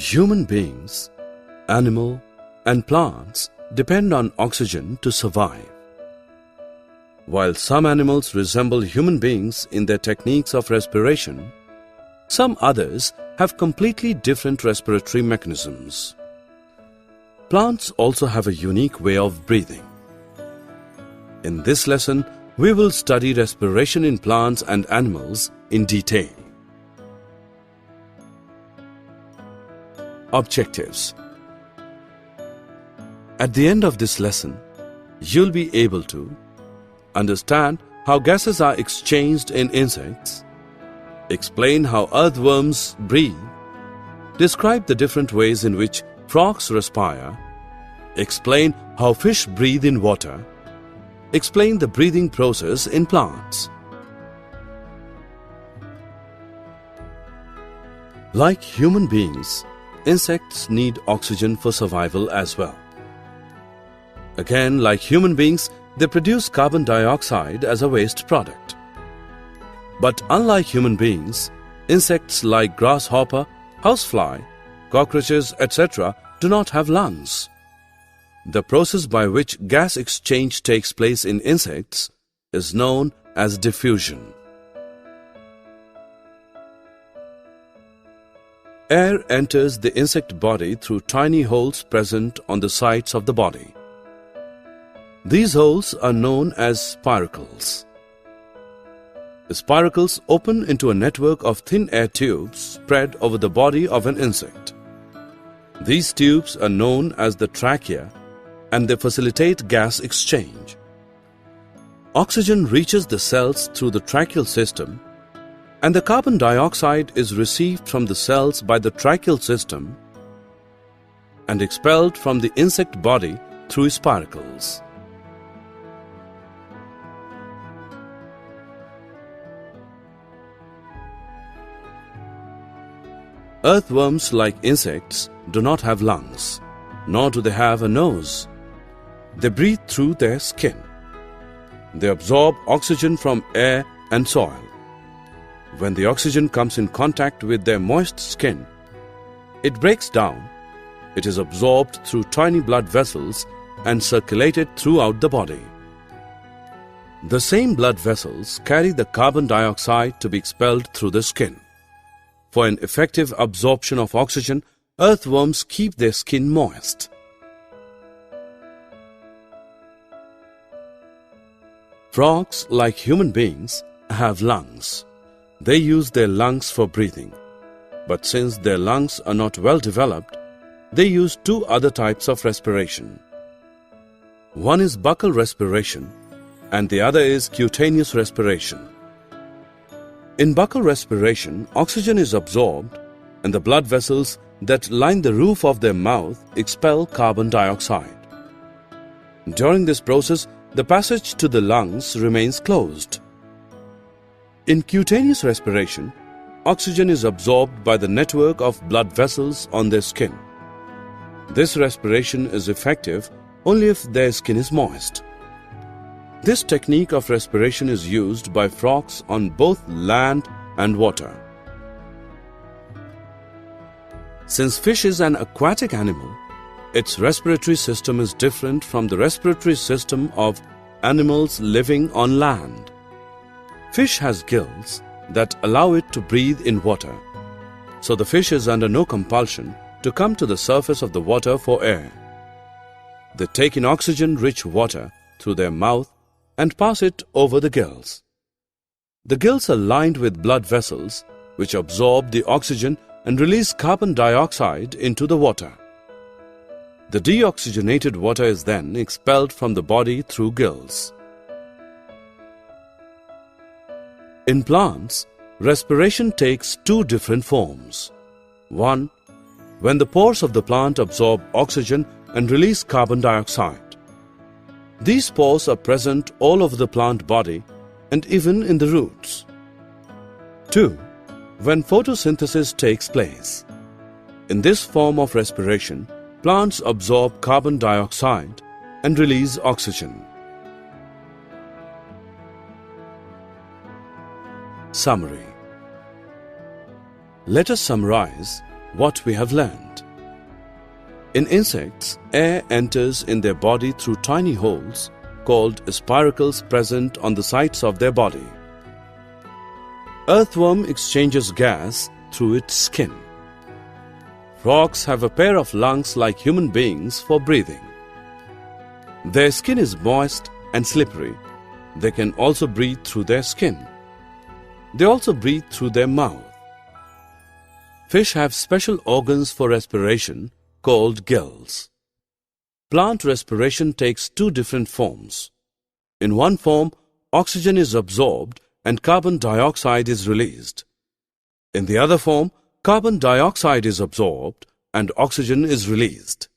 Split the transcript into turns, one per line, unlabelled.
Human beings, animal, and plants depend on oxygen to survive. While some animals resemble human beings in their techniques of respiration, some others have completely different respiratory mechanisms. Plants also have a unique way of breathing. In this lesson, we will study respiration in plants and animals in detail. Objectives. At the end of this lesson, you'll be able to understand how gases are exchanged in insects, explain how earthworms breathe, describe the different ways in which frogs respire, explain how fish breathe in water, explain the breathing process in plants. Like human beings, insects need oxygen for survival as well. Again, like human beings, they produce carbon dioxide as a waste product. But unlike human beings, insects like grasshopper, housefly, cockroaches, etc. do not have lungs. The process by which gas exchange takes place in insects is known as diffusion. Air enters the insect body through tiny holes present on the sides of the body. These holes are known as spiracles. The spiracles open into a network of thin air tubes spread over the body of an insect. These tubes are known as the trachea and they facilitate gas exchange. Oxygen reaches the cells through the tracheal system and the carbon dioxide is received from the cells by the tracheal system and expelled from the insect body through spiracles. Earthworms, like insects, do not have lungs, nor do they have a nose. They breathe through their skin. They absorb oxygen from air and soil. When the oxygen comes in contact with their moist skin, it breaks down. It is absorbed through tiny blood vessels and circulated throughout the body. The same blood vessels carry the carbon dioxide to be expelled through the skin. For an effective absorption of oxygen, earthworms keep their skin moist. Frogs, like human beings, have lungs. They use their lungs for breathing. But since their lungs are not well developed, they use two other types of respiration. One is buccal respiration and the other is cutaneous respiration. In buccal respiration, oxygen is absorbed and the blood vessels that line the roof of their mouth expel carbon dioxide. During this process, the passage to the lungs remains closed. In cutaneous respiration, oxygen is absorbed by the network of blood vessels on their skin. This respiration is effective only if their skin is moist. This technique of respiration is used by frogs on both land and water. Since fish is an aquatic animal, its respiratory system is different from the respiratory system of animals living on land. Fish has gills that allow it to breathe in water, so the fish is under no compulsion to come to the surface of the water for air. They take in oxygen-rich water through their mouth and pass it over the gills. The gills are lined with blood vessels which absorb the oxygen and release carbon dioxide into the water. The deoxygenated water is then expelled from the body through gills. In plants, respiration takes two different forms. One, when the pores of the plant absorb oxygen and release carbon dioxide. These pores are present all over the plant body and even in the roots. Two, when photosynthesis takes place. In this form of respiration, plants absorb carbon dioxide and release oxygen. Summary. Let us summarize what we have learned. In insects, air enters in their body through tiny holes called spiracles present on the sides of their body. Earthworm exchanges gas through its skin. Frogs have a pair of lungs like human beings for breathing. Their skin is moist and slippery. They can also breathe through their skin. They also breathe through their mouth. Fish have special organs for respiration called gills. Plant respiration takes two different forms. In one form, oxygen is absorbed and carbon dioxide is released. In the other form, carbon dioxide is absorbed and oxygen is released.